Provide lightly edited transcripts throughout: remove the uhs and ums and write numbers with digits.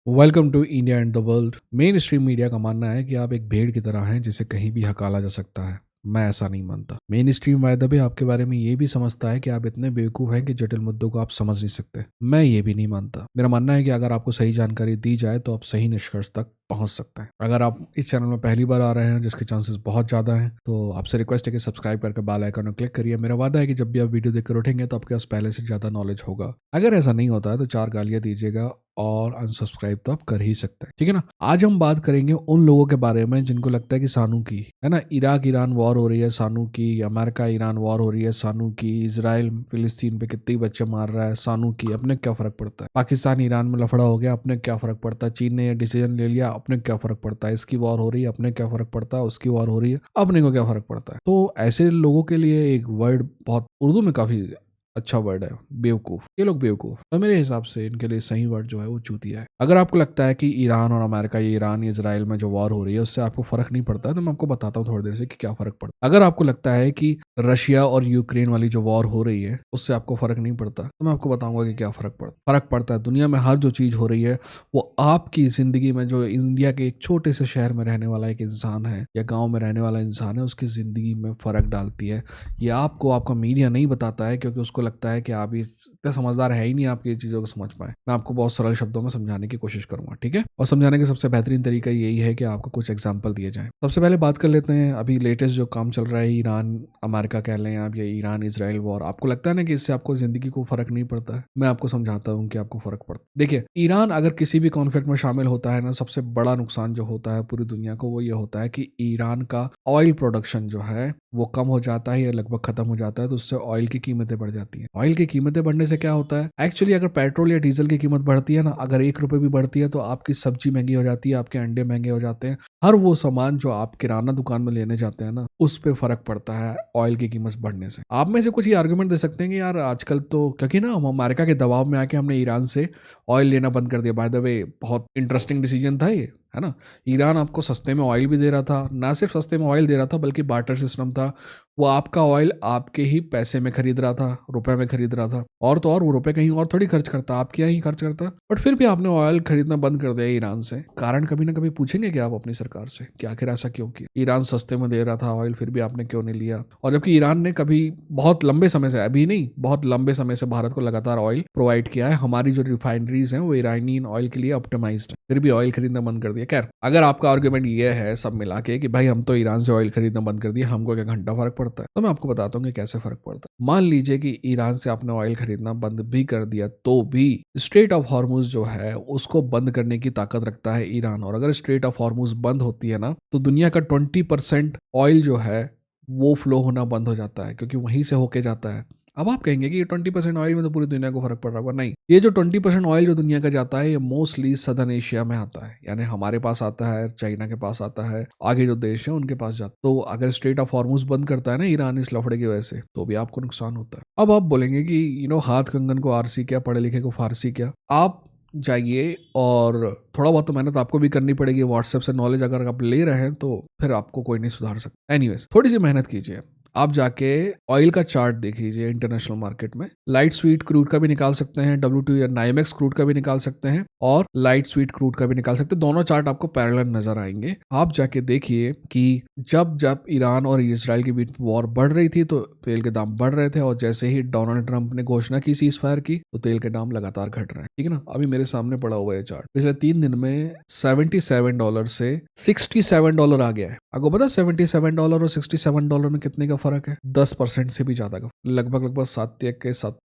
Welcome to India and the world. Mainstream media का मानना है कि आप एक भेड़ की तरह हैं जिसे कहीं भी हकाला जा सकता है। मैं ऐसा नहीं मानता। मेन स्ट्रीम वायदा आपके बारे में ये भी समझता है कि आप इतने बेवकूफ़ हैं कि जटिल मुद्दों को आप समझ नहीं सकते। मैं ये भी नहीं मानता। मेरा मानना है कि अगर आपको सही जानकारी दी जाए तो आप सही निष्कर्ष तक पहुंच सकते हैं। अगर आप इस चैनल में पहली बार आ रहे हैं, जिसके चांसेस बहुत ज़्यादा हैं, तो आपसे रिक्वेस्ट है कि सब्सक्राइब करके बेल आइकन पर क्लिक करिए। मेरा वादा है कि जब भी आप वीडियो देखकर उठेंगे तो आपके पास पहले से ज़्यादा नॉलेज होगा। अगर ऐसा नहीं होता है तो 4 गालियाँ दीजिएगा और अनसब्सक्राइब तो आप कर ही सकते हैं, ठीक है ना। आज हम बात करेंगे उन लोगों के बारे में जिनको लगता है कि सानू की है ना, इराक ईरान वॉर हो रही है सानू की, अमेरिका ईरान वॉर हो रही है सानू की, इसराइल फिलिस्तीन पे कितने बच्चे मार रहा है सानू की, अपने क्या फर्क पड़ता है। पाकिस्तान ईरान में लफड़ा हो गया, अपने क्या फर्क पड़ता है। चीन ने ये डिसीजन ले लिया, अपने क्या फर्क पड़ता है। इसकी वॉर हो रही है, अपने क्या फर्क पड़ता है। उसकी वॉर हो रही है, अपने को क्या फर्क पड़ता है। तो ऐसे लोगों के लिए एक वर्ड बहुत उर्दू में काफी अच्छा वर्ड है, बेवकूफ। ये लोग बेवकूफ, तो मेरे हिसाब से इनके लिए सही वर्ड जो है वो चूतिया है। अगर आपको लगता है कि ईरान और अमेरिका, ये ईरान इसराइल में जो वॉर हो रही है उससे आपको फर्क नहीं पड़ता है, तो मैं आपको बताता हूँ थोड़ी देर से कि क्या फर्क पड़ता है। अगर आपको लगता है कि रशिया और यूक्रेन वाली जो वॉर हो रही है उससे आपको फर्क नहीं पड़ता, तो मैं आपको बताऊंगा कि क्या फर्क पड़ता है। दुनिया में हर जो चीज हो रही है वो आपकी जिंदगी में, जो इंडिया के एक छोटे से शहर में रहने वाला एक इंसान है या गाँव में रहने वाला इंसान है, उसकी जिंदगी में फर्क डालती है। ये आपको आपका मीडिया नहीं बताता है, क्योंकि उसको लगता है कि आप इतने समझदार है ही नहीं आपकी ये चीज़ों को समझ पाए। मैं आपको बहुत सरल शब्दों में समझाने की कोशिश करूंगा, ठीक है। और समझाने का सबसे बेहतरीन तरीका यही है कि आपको कुछ एग्जाम्पल दिए जाएं। सबसे पहले बात कर लेते हैं अभी लेटेस्ट जो काम चल रहा है, ईरान अमेरिका कह लें आप, या ईरान इसराइल वॉर। आपको लगता है ना कि इससे आपको जिंदगी को फर्क नहीं पड़ता है। मैं आपको समझाता हूँ कि आपको फर्क पड़ता है। देखिए, ईरान अगर किसी भी कॉन्फ्लिक्ट में शामिल होता है ना, सबसे बड़ा नुकसान जो होता है पूरी दुनिया को वो ये होता है कि ईरान का ऑयल प्रोडक्शन जो है वो कम हो जाता है या लगभग खत्म हो जाता है, तो उससे ऑयल की कीमतें बढ़ जाती हैं। ऑयल की कीमतें बढ़ने से क्या होता है, एक्चुअली अगर पेट्रोल या डीजल की कीमत बढ़ती है ना, अगर 1 रुपए भी बढ़ती है तो आपकी सब्जी महंगी हो जाती है, आपके अंडे महंगे हो जाते हैं। हर वो सामान जो आप किराना दुकान में लेने जाते हैं ना, उस पे फर्क पड़ता है ऑयल की कीमत बढ़ने से। आप में से कुछ ये आर्गुमेंट दे सकते हैं कि यार आजकल तो, क्योंकि ना हम अमेरिका के दबाव में आके हमने ईरान से ऑयल लेना बंद कर दिया। बाय द वे, बहुत इंटरेस्टिंग डिसीजन था ये, है ना। ईरान आपको सस्ते में ऑयल भी दे रहा था, ना सिर्फ सस्ते में ऑयल दे रहा था बल्कि बार्टर सिस्टम था। वो आपका ऑयल आपके ही पैसे में खरीद रहा था, रुपए में खरीद रहा था, और तो और वो रुपए कहीं और थोड़ी खर्च करता, आपके यहाँ ही खर्च करता। बट फिर भी आपने ऑयल खरीदना बंद कर दिया ईरान से। कारण कभी ना कभी पूछेंगे क्या आप अपनी सरकार से कि आखिर ऐसा क्यों किया। ईरान सस्ते में दे रहा था ऑयल, फिर भी आपने क्यों नहीं लिया। और जबकि ईरान ने कभी बहुत लंबे समय से, अभी नहीं, बहुत लंबे समय से भारत को लगातार ऑयल प्रोवाइड किया है। हमारी जो रिफाइनरीज हैं वो ईरानियन ऑयल के लिए ऑप्टिमाइज्ड है, फिर भी ऑयल खरीदना बंद कर दिया। खैर, अगर आपका आर्ग्यूमेंट ये है सब मिला के कि भाई हम तो ईरान से ऑयल खरीदना बंद कर दिया, हमको क्या घंटा फर्क पड़ता है, तो मैं आपको बताता हूँ कि कैसे फर्क पड़ता है। मान लीजिए कि ईरान से आपने ऑयल खरीदना बंद भी कर दिया, तो भी स्ट्रेट ऑफ हॉर्मुज जो है उसको बंद करने की ताकत रखता है ईरान। और अगर स्ट्रेट ऑफ हॉर्मुज बंद होती है ना, तो दुनिया का 20% ऑयल जो है वो फ्लो होना बंद हो जाता है, क्योंकि वहीं से होके जाता है। अब आप कहेंगे कि ये 20% ऑयल में तो पूरी दुनिया को फर्क पड़ रहा होगा। नहीं, ये जो 20% ऑयल जो दुनिया का जाता है ये मोस्टली सदर्न एशिया में आता है, यानी हमारे पास आता है, चाइना के पास आता है, आगे जो देश है उनके पास जाता है। तो अगर स्ट्रेट ऑफ हॉर्मुज बंद करता है ना ईरान इस लफड़े की वजह से, तो भी आपको नुकसान होता है। अब आप बोलेंगे कि हाथ कंगन को आरसी क्या, पढ़े लिखे को फारसी क्या। आप जाइए और थोड़ा बहुत तो मेहनत आपको भी करनी पड़ेगी। व्हाट्सएप से नॉलेज अगर आप ले रहे हैं तो फिर आपको कोई नहीं सुधार सकता। एनीवेज, थोड़ी सी मेहनत कीजिए। आप जाके ऑयल का चार्ट देख लीजिए इंटरनेशनल मार्केट में। लाइट स्वीट क्रूड का भी निकाल सकते हैं, WTI या नाइमेक्स क्रूड का भी निकाल सकते हैं, और लाइट स्वीट क्रूड का भी निकाल सकते हैं। दोनों चार्ट आपको पैरेलल नजर आएंगे। आप जाके देखिए कि जब जब ईरान और इसराइल के बीच वॉर बढ़ रही थी तो तेल के दाम बढ़ रहे थे, और जैसे ही डोनाल्ड ट्रंप ने घोषणा की सीज फायर की तो तेल के दाम लगातार घट रहे हैं, ठीक है ना। अभी मेरे सामने पड़ा हुआ है चार्ट, पिछले 3 दिन में $77 से $67 आ गया है। आपको पता है $77 और $67 में कितने का फर्क है? 10% से भी ज्यादा का, लगभग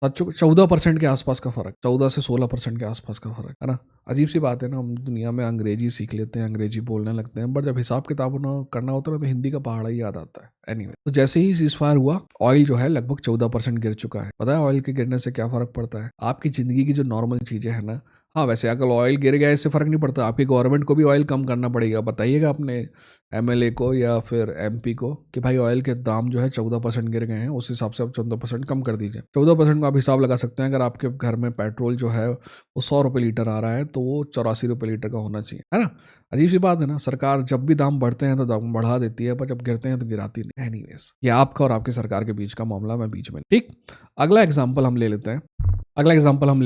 14% के आसपास का फर्क, 14 से 16% के आसपास का फर्क है ना। अजीब सी बात है ना, हम दुनिया में अंग्रेजी सीख लेते हैं, अंग्रेजी बोलने लगते हैं, बट जब हिसाब किताब करना होता है तो हिंदी का पहाड़ा ही याद आता है। एनीवे, तो जैसे ही सीजफायर हुआ, ऑयल जो है लगभग 14% गिर चुका है। पता है ऑयल के गिरने से क्या फर्क पड़ता है? आपकी जिंदगी की जो नॉर्मल चीजें हैं ना, हाँ वैसे अगर ऑयल गिर गया इससे फर्क नहीं पड़ता, आपकी गवर्नमेंट को भी ऑयल कम करना पड़ेगा। बताइएगा अपने MLA को या फिर MP को कि भाई ऑयल के दाम जो है 14% गिर गए हैं, उस हिसाब से आप 14% कम कर दीजिए। 14% को आप हिसाब लगा सकते हैं, अगर आपके घर में पेट्रोल जो है वो 100 रुपये लीटर आ रहा है तो वो 84 रुपये लीटर का होना चाहिए, है ना। अजीब सी बात है ना, सरकार जब भी दाम बढ़ते हैं तो दाम बढ़ा देती है, पर जब गिरते हैं तो गिराती नहीं। एनीवेज, ये आपका और आपकी सरकार के बीच का मामला, मैं बीच में, ठीक। अगला एग्जाम्पल हम ले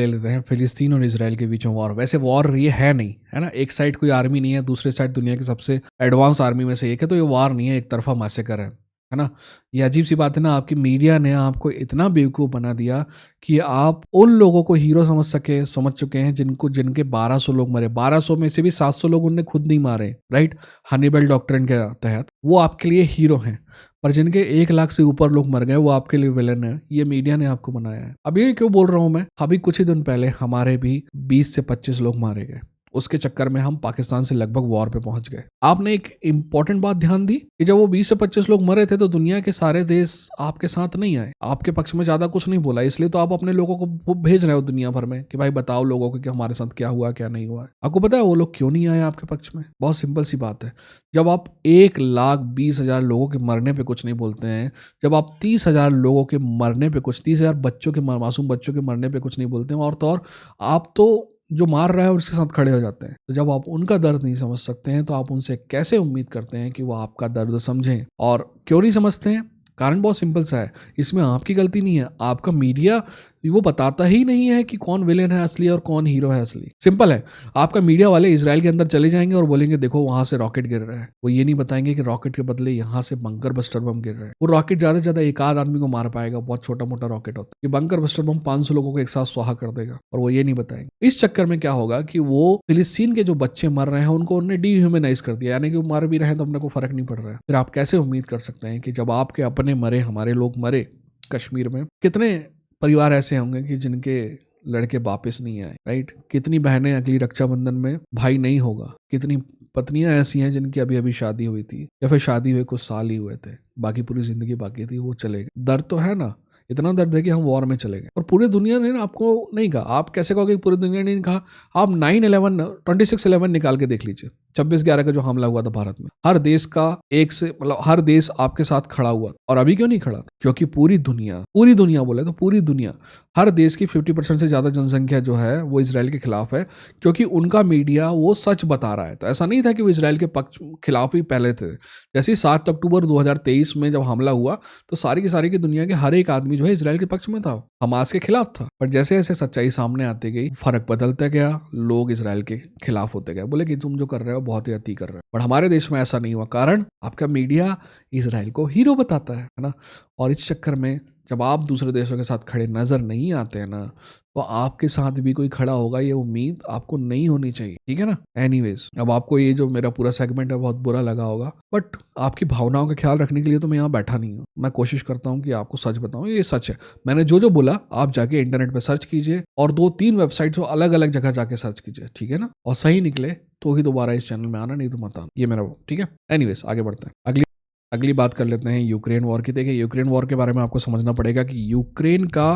लेते हैं। फिलिस्तीन और इसराइल के बीच में वॉर। वैसे वॉर ये है नहीं, है ना, एक साइड कोई आर्मी नहीं है, दूसरे साइड दुनिया की सबसे एडवांस आर्मी में से एक है, तो ये वॉर नहीं है, एक तरफा मैसेकर है ना। ये अजीब सी बात है ना, आपकी मीडिया ने आपको इतना बेवकूफ़ बना दिया कि आप उन लोगों को हीरो समझ चुके हैं जिनके 1200 लोग मरे, 1200 में से भी 700 लोग उनने खुद नहीं मारे, राइट, हनीबल डॉक्ट्रिन के तहत, वो आपके लिए हीरो हैं। पर जिनके 1 लाख से ऊपर लोग मर गए वो आपके लिए विलन है। ये मीडिया ने आपको बनाया है। अब ये क्यों बोल रहा हूं मैं, अभी कुछ ही दिन पहले हमारे भी 20 से 25 लोग मारे गए, उसके चक्कर में हम पाकिस्तान से लगभग वॉर पे पहुंच गए। आपने एक इंपॉर्टेंट बात ध्यान दी कि जब वो 20 से 25 लोग मरे थे तो दुनिया के सारे देश आपके साथ नहीं आए, आपके पक्ष में ज्यादा कुछ नहीं बोला, इसलिए तो आप अपने लोगों को भेज रहे हो दुनिया भर में कि भाई बताओ लोगों को कि हमारे साथ क्या हुआ क्या नहीं हुआ। आपको पता है वो लोग क्यों नहीं आए आपके पक्ष में? बहुत सिंपल सी बात है, जब आप 1,20,000 लोगों के मरने पे कुछ नहीं बोलते हैं, जब आप 30,000 लोगों के मरने पे कुछ, 30,000 बच्चों के, मासूम बच्चों के मरने पे कुछ नहीं बोलते हैं, और तो और आप तो जो मार रहा है उसके साथ खड़े हो जाते हैं। तो जब आप उनका दर्द नहीं समझ सकते हैं तो आप उनसे कैसे उम्मीद करते हैं कि वो आपका दर्द समझें? और क्यों नहीं समझते हैं? कारण बहुत सिंपल सा है, इसमें आपकी गलती नहीं है, आपका मीडिया वो बताता ही नहीं है कि कौन विलेन है असली और कौन हीरो है असली। सिंपल है, आपका मीडिया वाले इजराइल के अंदर चले जाएंगे और बोलेंगे देखो वहां से रॉकेट गिर रहा है, वो ये नहीं बताएंगे कि रॉकेट के बदले यहाँ से बंकर बस्टर बम गिर रहा है। वो रॉकेट ज्यादा से ज्यादा एक आध आदमी को मार पाएगा, बहुत छोटा मोटा रॉकेट होता है, ये बंकर बस्टर बम 500 लोगों को एक साथ स्वाहा कर देगा, और वो ये नहीं बताएंगे। इस चक्कर में क्या होगा कि वो फिलिस्तीन के जो बच्चे मर रहे हैं उनको उन्होंने डीह्यूमनाइज कर दिया, यानी कि वो मर भी रहे हैं तो अपने को फर्क नहीं पड़ रहा है। फिर आप कैसे उम्मीद कर सकते हैं कि जब आपके अपने मरे, हमारे लोग मरे कश्मीर में, कितने परिवार ऐसे होंगे कि जिनके लड़के वापस नहीं आए, राइट, कितनी बहनें अगली रक्षाबंधन में भाई नहीं होगा, कितनी पत्नियां ऐसी हैं जिनकी अभी अभी शादी हुई थी या फिर शादी हुए कुछ साल ही हुए थे, बाकी पूरी जिंदगी बाकी थी, वो चले गए। दर्द तो है ना, इतना दर्द है कि हम वॉर में चले गए और पूरी दुनिया ने ना आपको नहीं कहा। आप कैसे कहोगे पूरी दुनिया ने नहीं कहा? आप 9/11 26/11 निकाल के देख लीजिए, 26/11 का जो हमला हुआ था भारत में, हर देश का एक से मतलब हर देश आपके साथ खड़ा हुआ। और अभी क्यों नहीं खड़ा? क्योंकि पूरी दुनिया बोले तो पूरी दुनिया, हर देश की 50% से ज्यादा जनसंख्या जो है वो इसराइल के खिलाफ है, क्योंकि उनका मीडिया वो सच बता रहा है। तो ऐसा नहीं था कि वो इसराइल के पक्ष खिलाफ ही पहले थे। जैसे 7 अक्टूबर 2023 में जब हमला हुआ तो सारी की दुनिया के हर एक आदमी जो है इसराइल के पक्ष में था, हमास के खिलाफ था। पर जैसे जैसे सच्चाई सामने आती गई, फर्क बदलता गया, लोग इसराइल के खिलाफ होते गए, बोले कि तुम जो कर रहे हो बहुत ही अति कर रहे हो। पर हमारे देश में ऐसा नहीं हुआ, कारण आपका मीडिया इसराइल को हीरो बताता है ना। और इस चक्कर में जब आप दूसरे देशों के साथ खड़े नजर नहीं आते हैं ना, तो आपके साथ भी कोई खड़ा होगा, ये उम्मीद आपको नहीं होनी चाहिए, ठीक है ना। एनीवेज, अब आपको ये जो मेरा पूरा सेगमेंट है बहुत बुरा लगा होगा, बट आपकी भावनाओं का ख्याल रखने के लिए तो मैं यहाँ बैठा नहीं हूँ। मैं कोशिश करता हूँ कि आपको सच बताऊँ, ये सच है। मैंने जो जो बोला आप जाके इंटरनेट पर सर्च कीजिए और 2-3 वेबसाइट अलग अलग जगह जाके सर्च कीजिए, ठीक है ना। और सही निकले तो ही दोबारा इस चैनल में आना, नहीं तो मत आना, ये मेरा वो, ठीक है। एनीवेज, आगे बढ़ते हैं। अगली बात कर लेते हैं यूक्रेन वॉर की। देखिए, यूक्रेन वॉर के बारे में आपको समझना पड़ेगा कि यूक्रेन का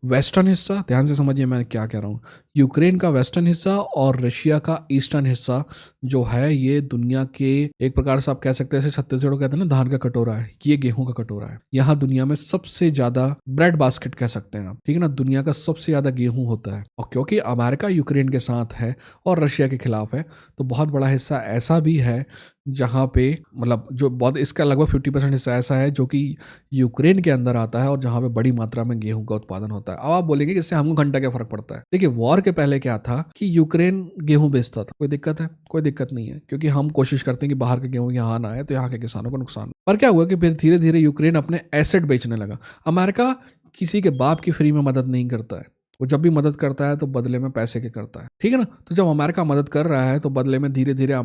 वेस्टर्न हिस्सा, ध्यान से समझिए मैं क्या कह रहा हूँ, यूक्रेन का वेस्टर्न हिस्सा और रशिया का ईस्टर्न हिस्सा जो है, ये दुनिया के एक प्रकार से आप कह सकते हैं, छत्तीसगढ़ कहते हैं ना धान का कटोरा है, ये गेहूं का कटोरा है। यहाँ दुनिया में सबसे ज्यादा ब्रेड बास्केट कह सकते हैं आप, ठीक है ना, दुनिया का सबसे ज्यादा गेहूं होता है। और क्योंकि अमेरिका यूक्रेन के साथ है और रशिया के खिलाफ है, तो बहुत बड़ा हिस्सा ऐसा भी है जहाँ पे मतलब जो बहुत, इसका लगभग 50% हिस्सा ऐसा है जो कि यूक्रेन के अंदर आता है और जहाँ पे बड़ी मात्रा में गेहूं का उत्पादन होता है। अब आप बोलेंगे कि इससे हमको घंटा क्या फर्क पड़ता है? देखिए, वॉर के पहले क्या था कि यूक्रेन गेहूं बेचता था, कोई दिक्कत है? कोई दिक्कत नहीं है, क्योंकि हम कोशिश करते हैं कि बाहर का गेहूं यहाँ ना आए तो यहाँ के किसानों को नुकसान। पर क्या हुआ कि फिर धीरे धीरे यूक्रेन अपने एसेट बेचने लगा। अमेरिका किसी के बाप की फ्री में मदद नहीं करता है, वो जब भी मदद करता है तो बदले में पैसे के करता है, ठीक है ना। तो जब अमेरिका मदद कर रहा है तो बदले में धीरे धीरे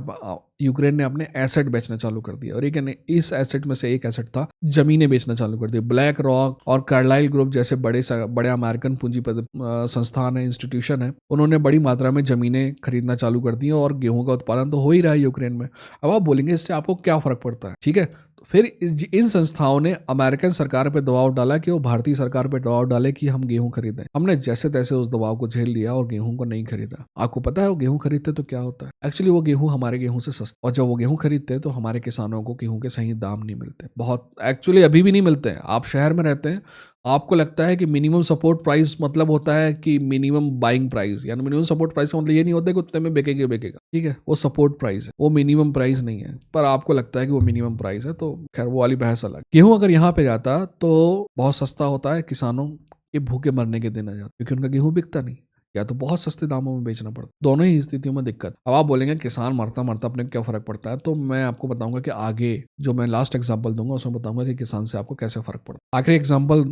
यूक्रेन ने अपने एसेट बेचना चालू कर दिया। और इस एसेट में से एक एसेट था जमीनें बेचना चालू कर दी। ब्लैक रॉक और कार्लाइल ग्रुप जैसे बड़े अमेरिकन पूंजीपति संस्थान है, इंस्टीट्यूशन है, उन्होंने बड़ी मात्रा में जमीनें खरीदना चालू कर दी और गेहूं का उत्पादन तो हो ही रहा है यूक्रेन में। अब आप बोलेंगे इससे आपको क्या फर्क पड़ता है, ठीक है। फिर इन संस्थाओं ने अमेरिकन सरकार पर दबाव डाला कि वो भारतीय सरकार पर दबाव डाले कि हम गेहूं खरीदें। हमने जैसे तैसे उस दबाव को झेल लिया और गेहूं को नहीं खरीदा। आपको पता है वो गेहूं खरीदते तो क्या होता है? एक्चुअली वो गेहूं हमारे गेहूं से सस्ता, और जब वो गेहूं खरीदते हैं तो हमारे किसानों को गेहूं के सही दाम नहीं मिलते, बहुत एक्चुअली अभी भी नहीं मिलते हैं। आप शहर में रहते हैं, आपको लगता है कि मिनिमम सपोर्ट प्राइस मतलब होता है कि मिनिमम बाइंग प्राइस, यानी मिनिमम सपोर्ट प्राइस का मतलब ये नहीं होता है कि उतने में बिकेगा बिकेगा, ठीक है, वो सपोर्ट प्राइस है, वो मिनिमम प्राइस नहीं है, पर आपको लगता है कि वो मिनिमम प्राइस है, तो खैर वो वाली बहस अलग। गेहूं अगर यहाँ पे जाता तो बहुत सस्ता होता है, किसानों के भूखे मरने के दिन आ जाते, क्योंकि उनका गेहूं बिकता नहीं, या तो बहुत सस्ते दामों में बेचना पड़ता, दोनों ही स्थितियों में दिक्कत। अब आप बोलेंगे किसान मरता मरता अपने को क्या फर्क पड़ता है, तो मैं आपको बताऊंगा कि आगे जो मैं लास्ट एग्जांपल दूंगा उसमें बताऊंगा कि किसान से आपको कैसे फर्क पड़ता है। आखिरी एग्जांपल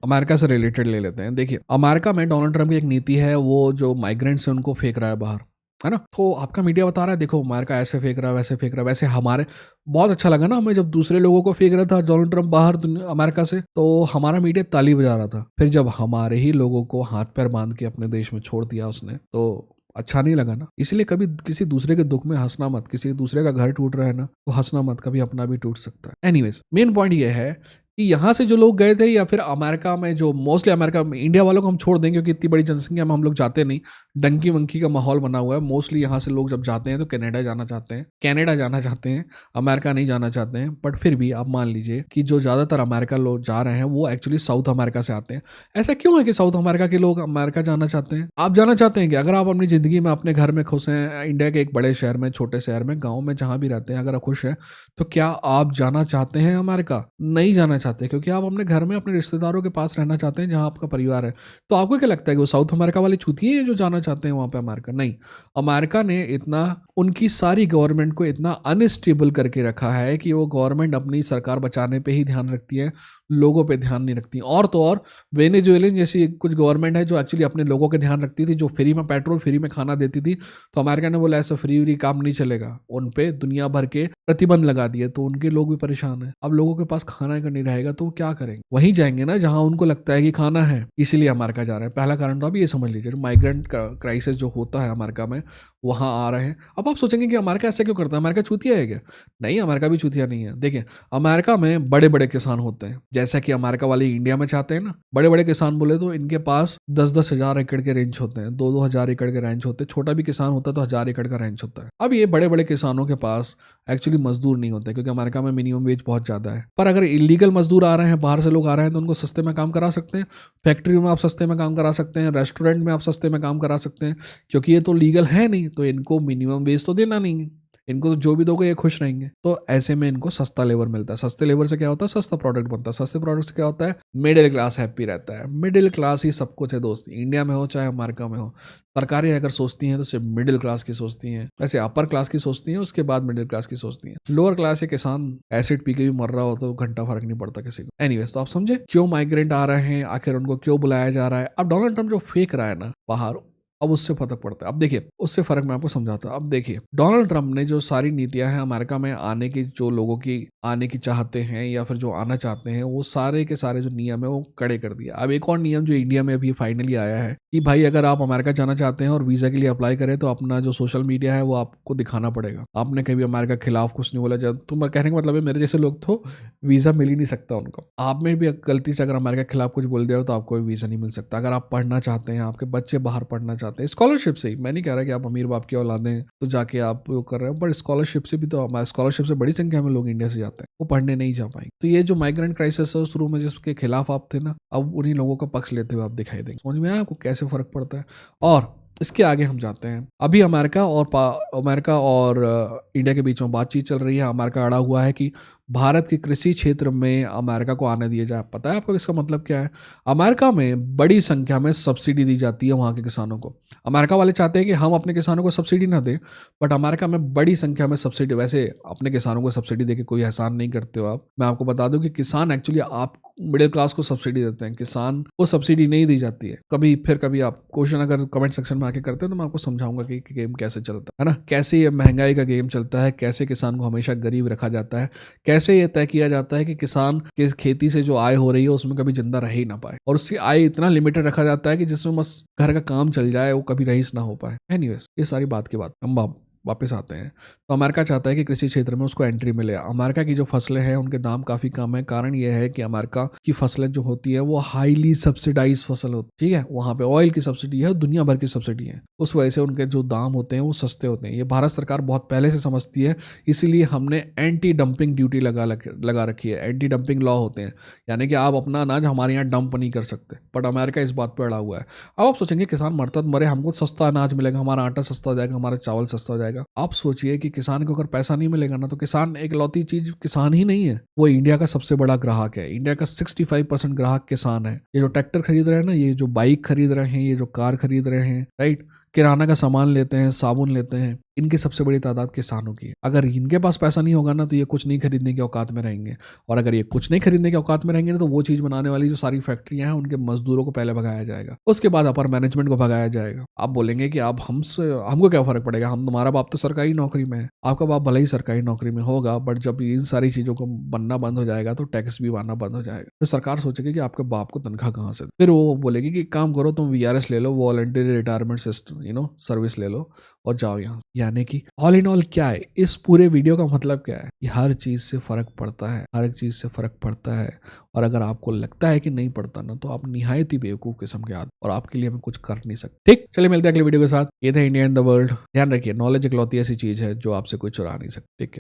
अमेरिका से रिलेटेड ले लेते हैं। देखिए, अमेरिका में डोनाल्ड ट्रंप की एक नीति है, वो जो माइग्रेंट्स है उनको फेंक रहा है बाहर, है ना, तो आपका मीडिया बता रहा है देखो अमेरिका ऐसे फेंक रहा है, वैसे फेंक रहा है, वैसे हमारे बहुत अच्छा लगा ना हमें जब दूसरे लोगों को फेंक रहा था डोनाल्ड ट्रंप बाहर अमेरिका से, तो हमारा मीडिया ताली बजा रहा था। फिर जब हमारे ही लोगों को हाथ पैर बांध के अपने देश में छोड़ दिया उसने, तो अच्छा नहीं लगा ना। इसलिए कभी किसी दूसरे के दुख में हंसना मत, किसी दूसरे का घर टूट रहा है ना तो हंसना मत, कभी अपना भी टूट सकता है। एनीवेज, मेन पॉइंट ये है कि यहाँ से जो लोग गए थे, या फिर अमेरिका में जो मोस्टली अमेरिका में, इंडिया वालों को हम छोड़ देंगे क्योंकि इतनी बड़ी जनसंख्या में हम लोग जाते नहीं, डंकी वंकी का माहौल बना हुआ है। मोस्टली यहाँ से लोग जब जाते हैं तो कनाडा जाना चाहते हैं, कनाडा जाना चाहते हैं, अमेरिका नहीं जाना चाहते हैं। बट फिर भी आप मान लीजिए कि जो ज़्यादातर अमेरिका लोग जा रहे हैं वो एक्चुअली साउथ अमेरिका से आते हैं। ऐसा क्यों है कि साउथ अमेरिका के लोग अमेरिका जाना चाहते हैं? आप जाना चाहते हैं कि अगर आप अपनी ज़िंदगी में अपने घर में खुश हैं, इंडिया के एक बड़े शहर में, छोटे शहर में, गाँव में, जहाँ भी रहते हैं, अगर आप खुश हैं तो क्या आप जाना चाहते हैं अमेरिका? नहीं जाना चाहते, क्योंकि आप अपने घर में अपने रिश्तेदारों के पास रहना चाहते हैं जहाँ आपका परिवार है। तो आपको क्या लगता है कि वो साउथ अमेरिका वाले छूतिए हैं जो जाना चाहते हैं वहाँ पे अमेरिका? नहीं, अमेरिका ने इतना, उनकी सारी गवर्नमेंट को इतना अनस्टेबल करके रखा है कि वो गवर्नमेंट अपनी सरकार बचाने पे ही ध्यान रखती है, लोगों पे ध्यान नहीं रखती। और तो और वेनेजुएलन जैसी कुछ गवर्नमेंट है जो एक्चुअली अपने लोगों के ध्यान रखती थी, जो फ्री में पेट्रोल, फ्री में खाना देती थी, तो अमेरिका ने बोला ऐसा फ्री काम नहीं चलेगा, उन पे दुनिया भर के प्रतिबंध लगा दिए, तो उनके लोग भी परेशान है। अब लोगों के पास खाना का नहीं रहेगा तो वो क्या करेंगे? वहीं जाएंगे ना जहां उनको लगता है कि खाना है, इसीलिए अमेरिका जा रहे हैं। पहला कारण तो आप ये समझ लीजिए, माइग्रेंट क्राइसिस जो होता है अमेरिका में, वहां आ रहे हैं। अब आप सोचेंगे कि अमेरिका ऐसा क्यों करता है, अमेरिका चूतिया है क्या? नहीं, अमेरिका भी चूतिया नहीं है। देखिए, अमेरिका में बड़े बड़े किसान होते हैं, जैसा कि अमेरिका वाले इंडिया में चाहते हैं ना। बड़े बड़े किसान बोले तो इनके पास 10-10 हजार एकड़ के रेंज होते हैं, 2-2 हजार एकड़ के रेंज होते हैं। छोटा भी किसान होता है तो 1000 एकड़ का रेंज होता है। अब ये बड़े बड़े किसानों के पास एक्चुअली मजदूर नहीं होते, क्योंकि अमेरिका में मिनिमम वेज बहुत ज़्यादा है। पर अगर इलीगल मजदूर आ रहे हैं, बाहर से लोग आ रहे हैं, तो उनको सस्ते में काम करा सकते हैं। फैक्ट्री में आप सस्ते में काम करा सकते हैं, रेस्टोरेंट में आप सस्ते में काम करा सकते हैं, क्योंकि ये तो लीगल है नहीं, तो इनको मिनिमम वेज तो देना नहीं है। इनको तो जो भी दोगे ये खुश रहेंगे। तो ऐसे में इनको सस्ता लेबर मिलता है। सस्ते लेबर से क्या होता है? सस्ता प्रोडक्ट बनता है। सस्ते प्रोडक्ट से क्या होता है? मिडिल क्लास हैप्पी रहता है। मिडिल क्लास ही सब कुछ है दोस्त, इंडिया में हो चाहे अमेरिका में हो। सरकारें अगर सोचती हैं तो सिर्फ मिडिल क्लास की सोचती हैं, वैसे अपर क्लास की सोचती हैं, उसके बाद मिडिल क्लास की सोचती हैं। लोअर क्लास के किसान एसिड पी के भी मर रहा हो तो घंटा फर्क नहीं पड़ता किसी को। एनीवेज, तो आप समझे क्यों माइग्रेंट आ रहे हैं, आखिर उनको क्यों बुलाया जा रहा है। अब डोनाल्ड ट्रंप जो फेंक रहा है ना बाहर, अब उससे फर्क पड़ता है। अब देखिए, उससे फर्क मैं आपको समझाता हूं। अब देखिए, डोनाल्ड ट्रंप ने जो सारी नीतियां हैं अमेरिका में आने की, जो लोगों की आने की चाहते हैं या फिर जो आना चाहते हैं, वो सारे के सारे जो नियम है वो कड़े कर दिया। अब एक और नियम जो इंडिया में अभी फाइनली आया है कि भाई अगर आप अमेरिका जाना चाहते हैं और वीजा के लिए अप्लाई करें तो अपना जो सोशल मीडिया है वो आपको दिखाना पड़ेगा। आपने कभी अमेरिका के खिलाफ कुछ नहीं बोला। जब तुम कहने का मतलब है मेरे जैसे लोग तो वीजा मिल ही नहीं सकता उनको। आप में भी गलती से अगर अमेरिका के खिलाफ कुछ बोल दिया हो तो आपको वीजा नहीं मिल सकता। अगर आप पढ़ना चाहते हैं, आपके बच्चे बाहर पढ़ना चाहते हैं स्कॉलरशिप से, मैं नहीं कह रहा कि आप अमीर बाप की औलादें तो जाके आप वो कर रहे हो, बट स्कॉलरशिप से भी तो, स्कॉलरशिप से बड़ी संख्या में लोग इंडिया से जाते हैं, वो पढ़ने नहीं जा पाएंगे। तो ये जो माइग्रेंट क्राइसिस है शुरू में जिसके खिलाफ आप थे ना, अब उन्हीं लोगों का पक्ष लेते हुए आप दिखाई देंगे। समझ में आया आपको कैसे फर्क पड़ता है? और इसके आगे हम जाते हैं। अभी अमेरिका और इंडिया के बीच में बातचीत चल रही है। अमेरिका अड़ा हुआ है कि भारत के कृषि क्षेत्र में अमेरिका को आने दिया जाए। पता है आपको इसका मतलब क्या है? अमेरिका में बड़ी संख्या में सब्सिडी दी जाती है वहाँ के किसानों को। अमेरिका वाले चाहते हैं कि हम अपने किसानों को सब्सिडी ना दें, बट अमेरिका में बड़ी संख्या में सब्सिडी। वैसे अपने किसानों को सब्सिडी देके कोई एहसान नहीं करते हो आप। मैं आपको बता दूं कि किसान एक्चुअली आप मिडिल क्लास को सब्सिडी देते हैं, किसान को सब्सिडी नहीं दी जाती है। कभी आप क्वेश्चन अगर कमेंट सेक्शन में आके करते हैं तो मैं आपको समझाऊंगा कि गेम कैसे चलता है ना, कैसे ये महंगाई का गेम चलता है, कैसे किसान को हमेशा गरीब रखा जाता है, कैसे ये तय किया जाता है कि किसान के खेती से जो आय हो रही है उसमें कभी जिंदा रह ही ना पाए, और उसकी आय इतना लिमिटेड रखा जाता है कि जिसमें बस घर का काम चल जाए, वो कभी रईस ना हो पाए। एनीवेज, ये सारी बात की बात हम वापस आते हैं। तो अमेरिका चाहता है कि कृषि क्षेत्र में उसको एंट्री मिले। अमेरिका की जो फसलें हैं उनके दाम काफ़ी कम है। कारण ये है कि अमेरिका की फसलें जो होती है वो हाईली सब्सिडाइज फसल होती है, ठीक है। वहाँ पे ऑयल की सब्सिडी है, दुनिया भर की सब्सिडी है। उस वजह से उनके जो दाम होते हैं वो सस्ते होते हैं। ये भारत सरकार बहुत पहले से समझती है, इसीलिए हमने एंटी डंपिंग ड्यूटी लगा रखी है। एंटी डंपिंग लॉ होते हैं, यानी कि आप अपना अनाज हमारे यहाँ डंप नहीं कर सकते। बट अमेरिका इस बात पर अड़ा हुआ है। अब आप सोचेंगे किसान मरता तो मरे, हमको सस्ता अनाज मिलेगा, हमारा आटा सस्ता हो जाएगा, हमारा चावल सस्ता हो जाएगा। आप सोचिए कि किसान को अगर पैसा नहीं मिलेगा ना, तो किसान एक लौती चीज किसान ही नहीं है, वो इंडिया का सबसे बड़ा ग्राहक है। इंडिया का 65% ग्राहक किसान है। ये जो ट्रैक्टर खरीद रहे हैं ना, ये जो बाइक खरीद रहे हैं, ये जो कार खरीद रहे हैं, राइट, किराना का सामान लेते हैं, साबुन लेते हैं, इनकी सबसे बड़ी तादाद किसानों की है। अगर इनके पास पैसा नहीं होगा ना, तो ये कुछ नहीं खरीदने की औकात में रहेंगे। और अगर ये कुछ नहीं खरीदने की औकात में रहेंगे ना, तो वो चीज बनाने वाली जो सारी फैक्ट्रियां हैं उनके मजदूरों को पहले भगाया जाएगा, उसके बाद अपर मैनेजमेंट को भगाया जाएगा। आप बोलेंगे कि आप हमको क्या फर्क पड़ेगा, हम तुम्हारा बाप तो सरकारी नौकरी में है। आपका बाप भले ही सरकारी नौकरी में होगा, बट जब इन सारी चीजों को बनना बंद हो जाएगा तो टैक्स भी बनना बंद हो जाएगा। फिर सरकार सोचेगी कि आपके बाप को तनख्वाह कहाँ से, फिर वो बोलेगी कि काम करो, तुम वीआरएस ले लो, वॉलंटरी रिटायरमेंट सिस्टम सर्विस ले लो और जाओ यहाँ। यानी कि ऑल इन ऑल क्या है, इस पूरे वीडियो का मतलब क्या है कि हर चीज से फर्क पड़ता है, हर एक चीज से फर्क पड़ता है। और अगर आपको लगता है कि नहीं पड़ता ना, तो आप निहायत ही बेवकूफ किस्म के आदमी, और आपके लिए मैं कुछ कर नहीं सकता। ठीक, चलिए मिलते हैं अगले वीडियो के साथ। ये था इंडिया एंड द वर्ल्ड। ध्यान रखिए, नॉलेज इकलौती ऐसी चीज है जो आपसे कोई चुरा नहीं सकती। ठीक है।